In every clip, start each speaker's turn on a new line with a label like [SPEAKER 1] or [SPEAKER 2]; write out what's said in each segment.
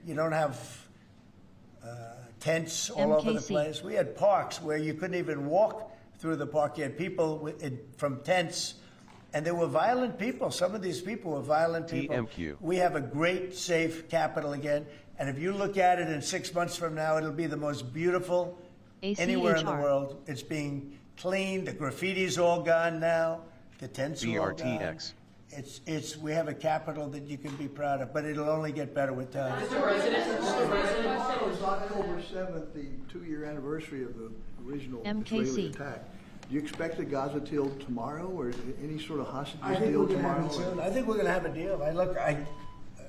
[SPEAKER 1] You don't have tents all over the place. We had parks where you couldn't even walk through the park. You had people from tents, and there were violent people. Some of these people were violent people.
[SPEAKER 2] TMQ.
[SPEAKER 1] We have a great, safe capital again, and if you look at it in 6 months from now, it'll be the most beautiful anywhere in the world. It's being cleaned. The graffiti's all gone now. The tents are all gone.
[SPEAKER 2] BRTX.
[SPEAKER 1] We have a capital that you can be proud of, but it'll only get better with time.
[SPEAKER 3] Mr. President,
[SPEAKER 4] It was October 7th, the 2-year anniversary of the original Israeli attack. Do you expect a Gaza deal tomorrow, or any sort of hostages deal tomorrow?
[SPEAKER 1] I think we're going to have a deal.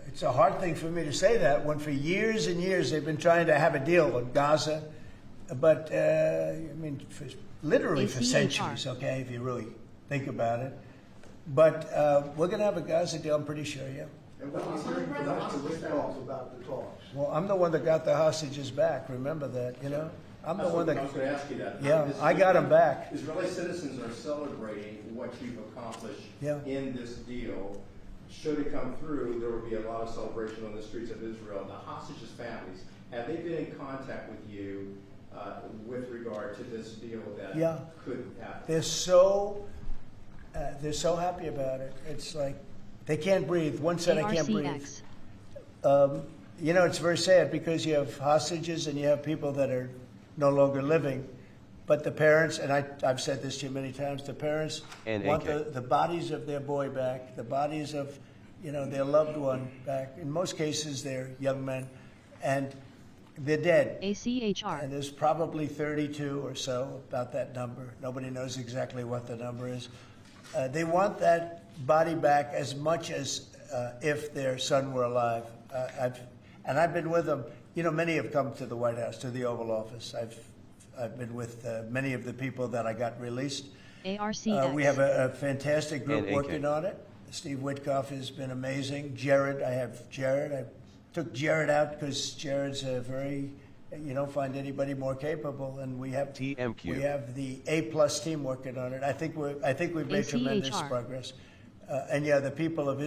[SPEAKER 1] It's a hard thing for me to say that when for years and years they've been trying to have a deal with Gaza, but literally for centuries. Okay, if you really think about it. But we're going to have a Gaza deal, I'm pretty sure, yeah.
[SPEAKER 4] And what are you hearing from Mr. Witkoff about the talks?
[SPEAKER 1] Well, I'm the one that got the hostages back. Remember that, you know? I'm the one that.
[SPEAKER 5] I was going to ask you that.
[SPEAKER 1] Yeah, I got them back.
[SPEAKER 5] Israeli citizens are celebrating what you've accomplished in this deal. Should it come through, there will be a lot of celebration on the streets of Israel. The hostages' families, have they been in contact with you with regard to this deal that could happen?
[SPEAKER 1] They're so happy about it. It's like they can't breathe. One said, "I can't breathe." You know, it's very sad because you have hostages and you have people that are no longer living. But the parents, and I've said this to you many times, the parents want the bodies of their boy back, the bodies of, their loved one back. In most cases, they're young men, and they're dead.
[SPEAKER 3] ACHR.
[SPEAKER 1] And there's probably 32 or so, about that number. Nobody knows exactly what the number is. They want that body back as much as if their son were alive. I've been with them. Many have come to the White House, to the Oval Office. I've been with many of the people that I got released.
[SPEAKER 3] ARCX.
[SPEAKER 1] We have a fantastic group working on it. Steve Witkoff has been amazing. Jared, I took Jared out because Jared's you don't find anybody more capable, and we have
[SPEAKER 2] TMQ.
[SPEAKER 1] We have the A+ team working on it. I think we've made tremendous progress. The people of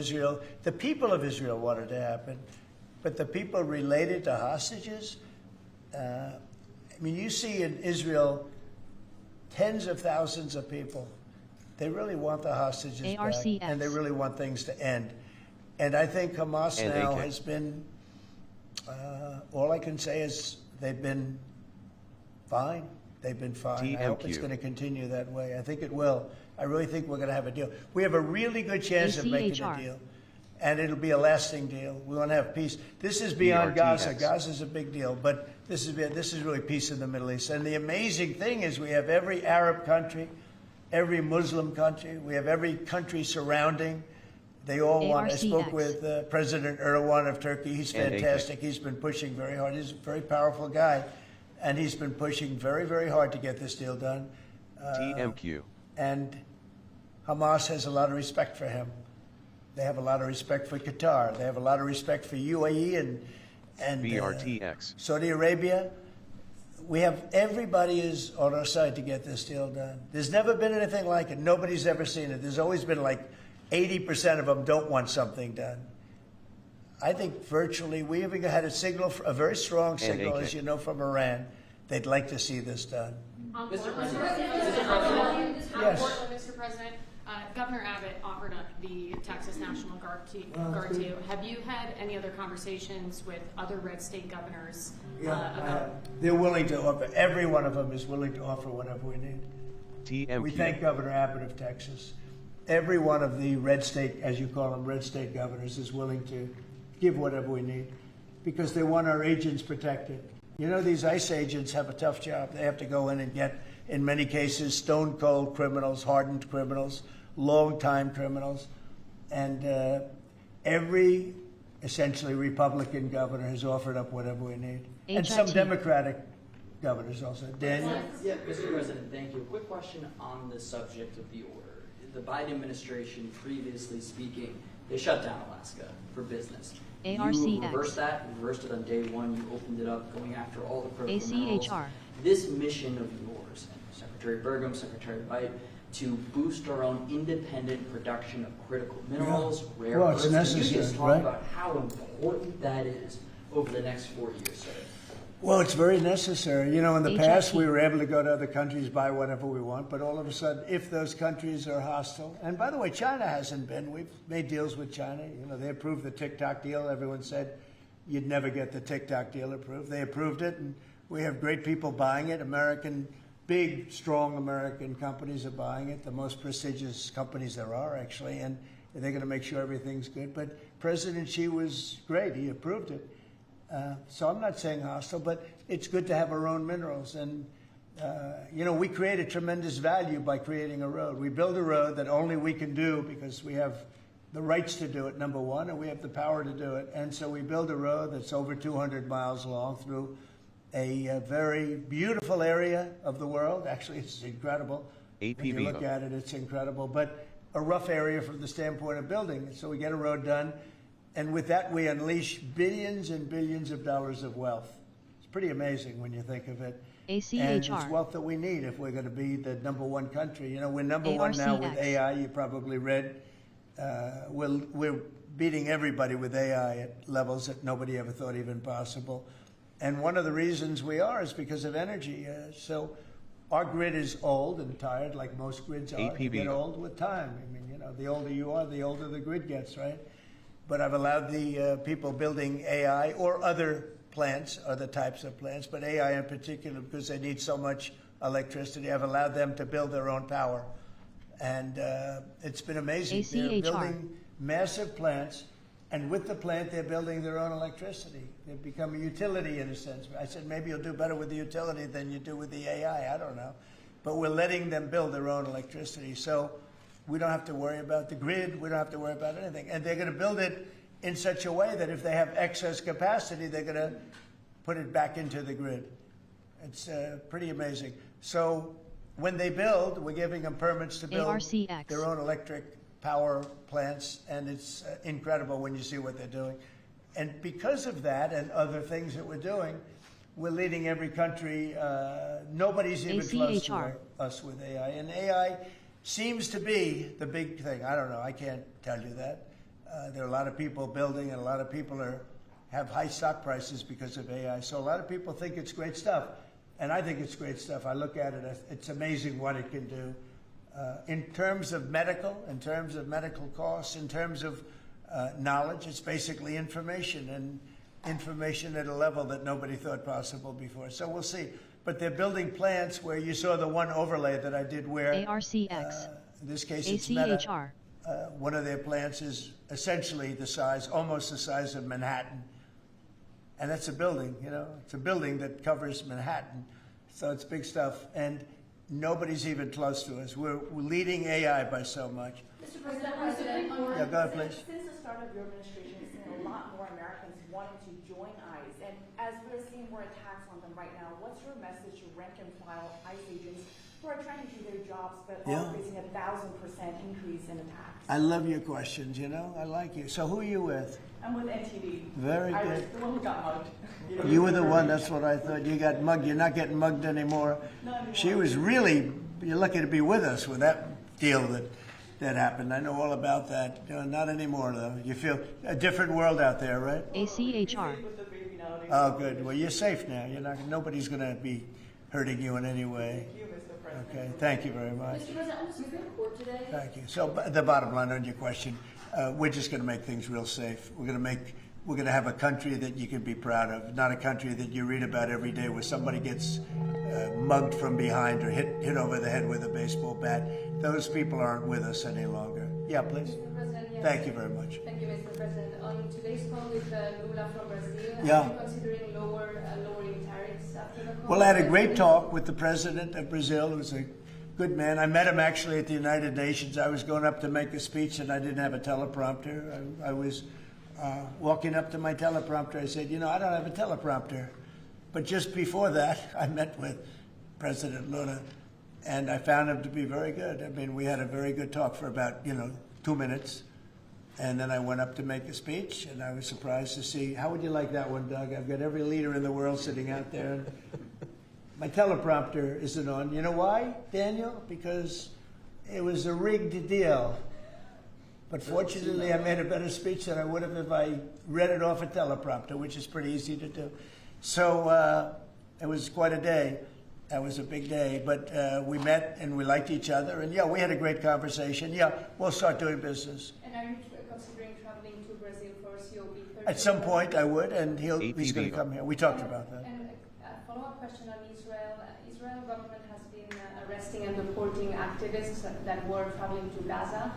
[SPEAKER 1] Israel wanted to happen, but the people related to hostages. You see in Israel tens of thousands of people. They really want the hostages back, and they really want things to end. And I think Hamas now has been. All I can say is they've been fine. They've been fine. I hope it's going to continue that way. I think it will. I really think we're going to have a deal. We have a really good chance of making a deal, and it'll be a lasting deal. We want to have peace. This is beyond Gaza. Gaza's a big deal, but this is really peace in the Middle East. And the amazing thing is we have every Arab country, every Muslim country. We have every country surrounding. They all want. I spoke with President Erdogan of Turkey. He's fantastic. He's been pushing very hard. He's a very powerful guy, and he's been pushing very, very hard to get this deal done.
[SPEAKER 2] TMQ.
[SPEAKER 1] And Hamas has a lot of respect for him. They have a lot of respect for Qatar. They have a lot of respect for UAE and
[SPEAKER 2] BRTX.
[SPEAKER 1] Saudi Arabia. Everybody is on our side to get this deal done. There's never been anything like it. Nobody's ever seen it. There's always been like 80% of them don't want something done. I think virtually we even had a very strong signal, as you know, from Iran. They'd like to see this done.
[SPEAKER 3] Mr.
[SPEAKER 6] President.
[SPEAKER 1] Yes.
[SPEAKER 6] Mr. President, Governor Abbott offered up the Texas National Guard to you. Have you had any other conversations with other red state governors?
[SPEAKER 1] They're willing to offer. Every one of them is willing to offer whatever we need.
[SPEAKER 2] TMQ.
[SPEAKER 1] We thank Governor Abbott of Texas. Every one of the red state, as you call them, red state governors is willing to give whatever we need because they want our agents protected. These ICE agents have a tough job. They have to go in and get, in many cases, stone cold criminals, hardened criminals, long-time criminals. And every, essentially, Republican governor has offered up whatever we need. And some Democratic governors also. Daniel?
[SPEAKER 7] Yeah, Mr. President, thank you. Quick question on the subject of the order. The Biden administration, previously speaking, they shut down Alaska for business.
[SPEAKER 3] ARCX.
[SPEAKER 7] You reversed it on day one. You opened it up, going after all the critical minerals.
[SPEAKER 3] ACHR.
[SPEAKER 7] This mission of yours, and Secretary Burgum, Secretary White, to boost our own independent production of critical minerals, rare earths. Can you just talk about how important that is over the next 4 years, sir?
[SPEAKER 1] Well, it's very necessary. You know, in the
[SPEAKER 3] HIP.
[SPEAKER 1] past, we were able to go to other countries, buy whatever we want, but all of a sudden, if those countries are hostile, and by the way, China hasn't been. We've made deals with China. You know, they approved the TikTok deal. Everyone said you'd never get the TikTok deal approved. They approved it, and we have great people buying it. Big, strong American companies are buying it, the most prestigious companies there are, actually, and they're going to make sure everything's good. But President Xi was great. He approved it. So I'm not saying hostile, but it's good to have our own minerals. And, you know, we created tremendous value by creating a road. We build a road that only we can do because we have the rights to do it, number one, and we have the power to do it. And so we build a road that's over 200 miles long through a very beautiful area of the world. Actually, it's incredible. When you look at it, it's incredible. But a rough area from the standpoint of building. So we get a road done. And with that, we unleash billions and billions of dollars of wealth. It's pretty amazing when you think of it.
[SPEAKER 3] ACHR.
[SPEAKER 1] And it's wealth that we need if we're going to be the #1 country. You know, we're #1 now with AI. You probably read. We're beating everybody with AI at levels that nobody ever thought even possible. And one of the reasons we are is because of energy. So our grid is old and tired, like most grids are.
[SPEAKER 2] APVO.
[SPEAKER 1] You get old with time. I mean, you know, the older you are, the older the grid gets, right? But I've allowed the people building AI or other plants, other types of plants, but AI in particular, because they need so much electricity, I've allowed them to build their own power. And it's been amazing. They're building massive plants, and with the plant, they're building their own electricity. They've become a utility in a sense. I said, maybe you'll do better with the utility than you do with the AI. I don't know. But we're letting them build their own electricity. So we don't have to worry about the grid. We don't have to worry about anything. And they're going to build it in such a way that if they have excess capacity, they're going to put it back into the grid. It's pretty amazing. So when they build, we're giving them permits to build their own electric power plants, and it's incredible when you see what they're doing. And because of that and other things that we're doing, we're leading every country. Nobody's even close to us with AI. And AI seems to be the big thing. I don't know. I can't tell you that. There are a lot of people building, and a lot of people have high stock prices because of AI. So a lot of people think it's great stuff. And I think it's great stuff. I look at it, it's amazing what it can do. In terms of medical costs, in terms of knowledge, it's basically information, and information at a level that nobody thought possible before. So we'll see. But they're building plants where you saw the one overlay that I did where, in this case, it's Meta. One of their plants is essentially almost the size of Manhattan. And that's a building, you know. It's a building that covers Manhattan. So it's big stuff. And nobody's even close to us. We're leading AI by so much.
[SPEAKER 8] Mr. President,
[SPEAKER 1] yeah, go ahead, please.
[SPEAKER 8] Since the start of your administration, we've seen a lot more Americans wanting to join ICE. And as we're seeing more attacks on them right now, what's your message to rank and file ICE agents who are trying to do their jobs but are facing 1,000% increase in attacks?
[SPEAKER 1] I love your questions, you know. I like you. So who are you with?
[SPEAKER 8] I'm with NTD.
[SPEAKER 1] Very good.
[SPEAKER 8] I was the one who got mugged.
[SPEAKER 1] You were the one, that's what I thought. You got mugged. You're not getting mugged anymore.
[SPEAKER 8] Not anymore.
[SPEAKER 1] She was really, you're lucky to be with us with that deal that happened. I know all about that. Not anymore, though. You feel a different world out there, right?
[SPEAKER 3] ACHR.
[SPEAKER 1] Oh, good. Well, you're safe now. Nobody's going to be hurting you in any way.
[SPEAKER 8] Thank you, Mr. President.
[SPEAKER 1] Okay, thank you very much.
[SPEAKER 6] Mr. President, on the Supreme Court today.
[SPEAKER 1] Thank you. So the bottom line on your question, we're just going to make things real safe. We're going to have a country that you can be proud of, not a country that you read about every day where somebody gets mugged from behind or hit over the head with a baseball bat. Those people aren't with us any longer. Yeah, please.
[SPEAKER 9] Mr. President, yes.
[SPEAKER 1] Thank you very much.
[SPEAKER 9] Thank you, Mr. President. On today's call with Lula from Brazil,
[SPEAKER 1] Yeah.
[SPEAKER 9] are you considering lowering tariffs after the call?
[SPEAKER 1] Well, I had a great talk with the president of Brazil, who's a good man. I met him actually at the United Nations. I was going up to make a speech, and I didn't have a teleprompter. I was walking up to my teleprompter. I said, I don't have a teleprompter. But just before that, I met with President Lula, and I found him to be very good. I mean, we had a very good talk for about, 2 minutes. And then I went up to make a speech, and I was surprised to see, how would you like that one, Doug? I've got every leader in the world sitting out there. And my teleprompter isn't on. You know why, Daniel? Because it was a rigged deal. But fortunately, I made a better speech than I would have if I read it off a teleprompter, which is pretty easy to do. So it was quite a day. That was a big day. But we met and we liked each other. And yeah, we had a great conversation. Yeah, we'll start doing business.
[SPEAKER 9] And are you considering traveling to Brazil for COP30?
[SPEAKER 1] At some point, I would, and he's
[SPEAKER 2] APVO.
[SPEAKER 1] going to come here. We talked about that.
[SPEAKER 9] And a follow-up question on Israel. Israel government has been arresting and deporting activists that were traveling to Gaza.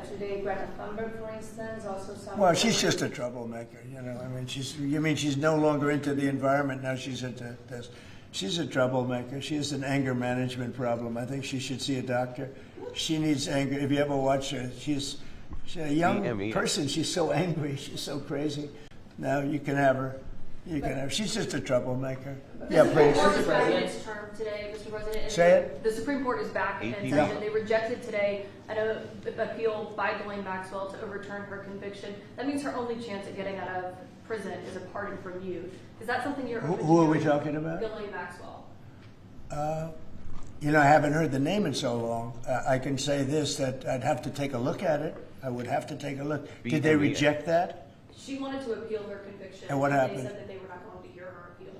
[SPEAKER 9] Today, Greta Thunberg, for instance, also some...
[SPEAKER 1] Well, she's just a troublemaker, you know. I mean, she's no longer into the environment, now she's into this. She's a troublemaker. She has an anger management problem. I think she should see a doctor. She needs anger. If you ever watch her, she's a young person. She's so angry. She's so crazy. Now you can have her. You can have. She's just a troublemaker. Yeah, please.
[SPEAKER 6] The Supreme Court is back in its term today, Mr. President. And
[SPEAKER 1] Say it.
[SPEAKER 6] The Supreme Court is back in
[SPEAKER 2] APVO.
[SPEAKER 6] session. They rejected today an appeal by Ghislaine Maxwell to overturn her conviction. That means her only chance at getting out of prison is a pardon from you. Is that something you're open to?
[SPEAKER 1] Who are we talking about?
[SPEAKER 6] Ghislaine Maxwell.
[SPEAKER 1] You know, I haven't heard the name in so long. I can say this, that I'd have to take a look at it. I would have to take a look. Did they reject that?
[SPEAKER 6] She wanted to appeal her conviction.
[SPEAKER 1] And what happened?
[SPEAKER 6] They said that they were not going to hear her appeal.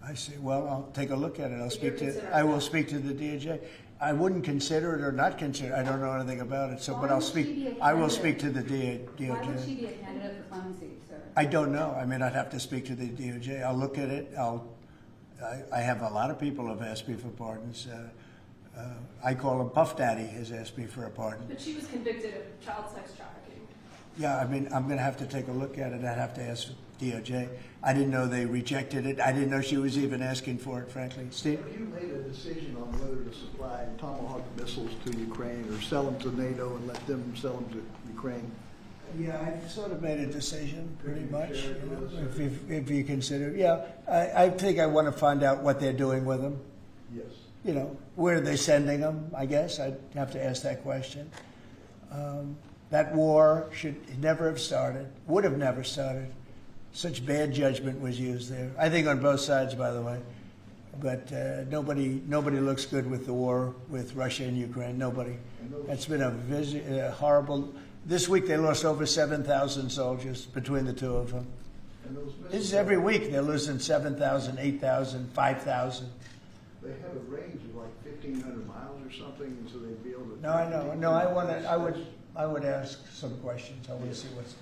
[SPEAKER 1] I see. Well, I'll take a look at it.
[SPEAKER 6] But
[SPEAKER 1] I will speak to the DOJ. I wouldn't consider it or not consider it. I don't know anything about it. So, but I'll speak. I will speak to the DOJ.
[SPEAKER 10] Why would she be a candidate for clemency, sir?
[SPEAKER 1] I don't know. I mean, I'd have to speak to the DOJ. I'll look at it. I have a lot of people have asked me for pardons. I call him Puff Daddy has asked me for a pardon.
[SPEAKER 6] But she was convicted of child sex trafficking.
[SPEAKER 1] Yeah, I mean, I'm going to have to take a look at it. I'd have to ask DOJ. I didn't know they rejected it. I didn't know she was even asking for it, frankly. Steve?
[SPEAKER 4] Have you made a decision on whether to supply Tomahawk missiles to Ukraine or sell them to NATO and let them sell them to Ukraine?
[SPEAKER 1] Yeah, I sort of made a decision, pretty much. You know, if you consider, yeah, I think I want to find out what they're doing with them.
[SPEAKER 4] Yes.
[SPEAKER 1] You know, where are they sending them? I guess I'd have to ask that question. That war should never have started. Would have never started. Such bad judgment was used there. I think on both sides, by the way. But nobody looks good with the war with Russia and Ukraine. Nobody. It's been a horrible. This week they lost over 7,000 soldiers between the two of them. This is every week they're losing 7,000, 8,000, 5,000.
[SPEAKER 4] They have a range of like 1,500 miles or something, and so they'd be able to.
[SPEAKER 1] No, I know. No, I would ask some questions. I want to see what's.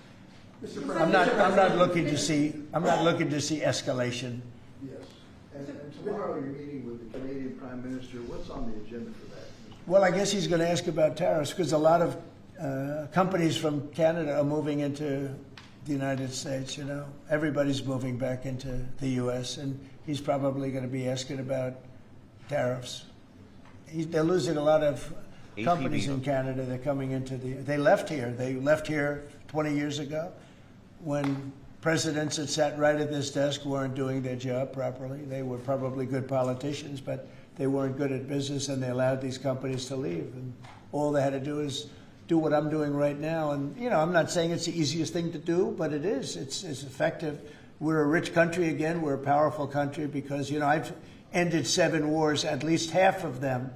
[SPEAKER 1] I'm not looking to see escalation.
[SPEAKER 4] Yes. And tomorrow you're meeting with the Canadian Prime Minister. What's on the agenda for that?
[SPEAKER 1] Well, I guess he's going to ask about tariffs because a lot of companies from Canada are moving into the United States. You know, everybody's moving back into the U.S. and he's probably going to be asking about tariffs. They're losing a lot of companies in Canada. They're coming into they left here. They left here 20 years ago when presidents that sat right at this desk weren't doing their job properly. They were probably good politicians, but they weren't good at business, and they allowed these companies to leave. And all they had to do is do what I'm doing right now. And, you know, I'm not saying it's the easiest thing to do, but it is. It's effective. We're a rich country again. We're a powerful country because, you know, I've ended 7 wars. At least half of them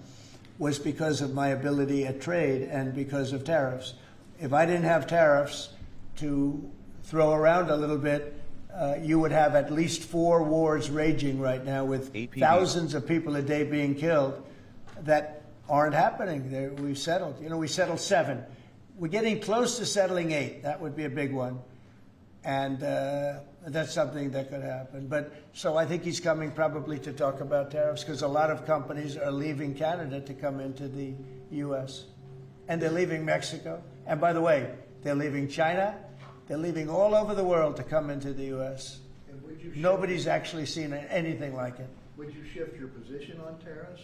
[SPEAKER 1] was because of my ability at trade and because of tariffs. If I didn't have tariffs to throw around a little bit, you would have at least 4 wars raging right now with
[SPEAKER 2] APVO.
[SPEAKER 1] Thousands of people a day being killed that aren't happening. We settled. You know, we settled 7. We're getting close to settling 8. That would be a big one. And that's something that could happen. But so I think he's coming probably to talk about tariffs because a lot of companies are leaving Canada to come into the U.S. And they're leaving Mexico. And by the way, they're leaving China. They're leaving all over the world to come into the U.S. Nobody's actually seen anything like it.
[SPEAKER 4] Would you shift your position on tariffs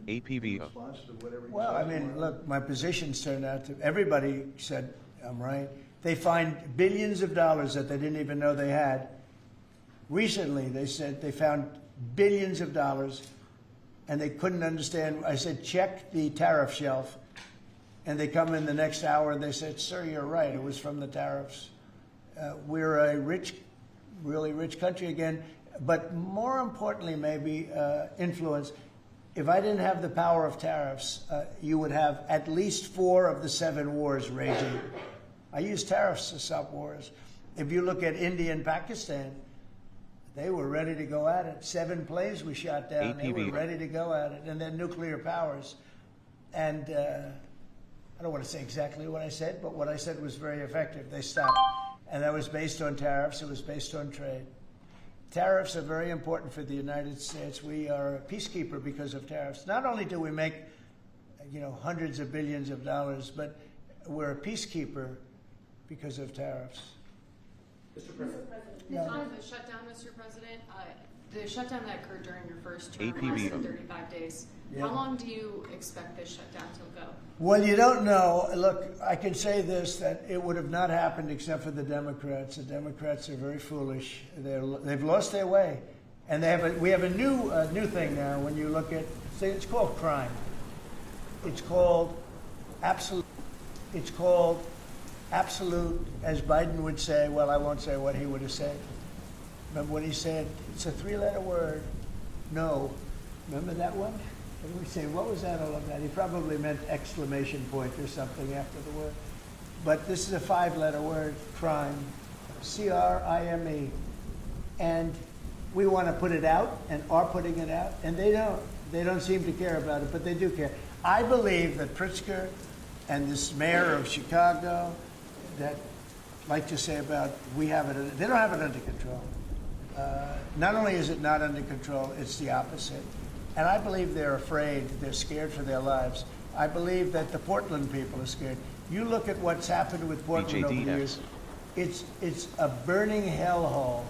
[SPEAKER 2] APVO.
[SPEAKER 4] in response to whatever you
[SPEAKER 1] Well, I mean, look, my positions turned out to, everybody said I'm right. They find billions of dollars that they didn't even know they had. Recently, they said they found billions of dollars and they couldn't understand. I said, check the tariff shelf. And they come in the next hour and they said, sir, you're right. It was from the tariffs. We're a rich, really rich country again. But more importantly, maybe influence. If I didn't have the power of tariffs, you would have at least 4 of the 7 wars raging. I use tariffs to stop wars. If you look at India and Pakistan, they were ready to go at it. 7 planes we shot down. They were
[SPEAKER 2] APVO.
[SPEAKER 1] ready to go at it. And then nuclear powers. And I don't want to say exactly what I said, but what I said was very effective. They stopped. And that was based on tariffs. It was based on trade. Tariffs are very important for the United States. We are a peacekeeper because of tariffs. Not only do we make, hundreds of billions of dollars, but we're a peacekeeper because of tariffs.
[SPEAKER 5] Mr. President.
[SPEAKER 11] On the shutdown, Mr. President, the shutdown that occurred during your first term
[SPEAKER 2] APVO.
[SPEAKER 11] lasted 35 days.
[SPEAKER 1] Yeah.
[SPEAKER 11] How long do you expect this shutdown to go?
[SPEAKER 1] Well, you don't know. Look, I can say this, that it would have not happened except for the Democrats. The Democrats are very foolish. They've lost their way. And we have a new thing now when you look at, it's called crime. It's called absolute, as Biden would say, well, I won't say what he would have said. Remember what he said? It's a 3-letter word, no. Remember that one? And we say, what was that all about? He probably meant exclamation point or something after the word. But this is a 5-letter word, crime, C-R-I-M-E. And we want to put it out and are putting it out, and they don't. They don't seem to care about it, but they do care. I believe that Pritzker and this mayor of Chicago that like to say about they don't have it under control. Not only is it not under control, it's the opposite. And I believe they're afraid, they're scared for their lives. I believe that the Portland people are scared. You look at what's happened with Portland over the years. It's a burning hellhole.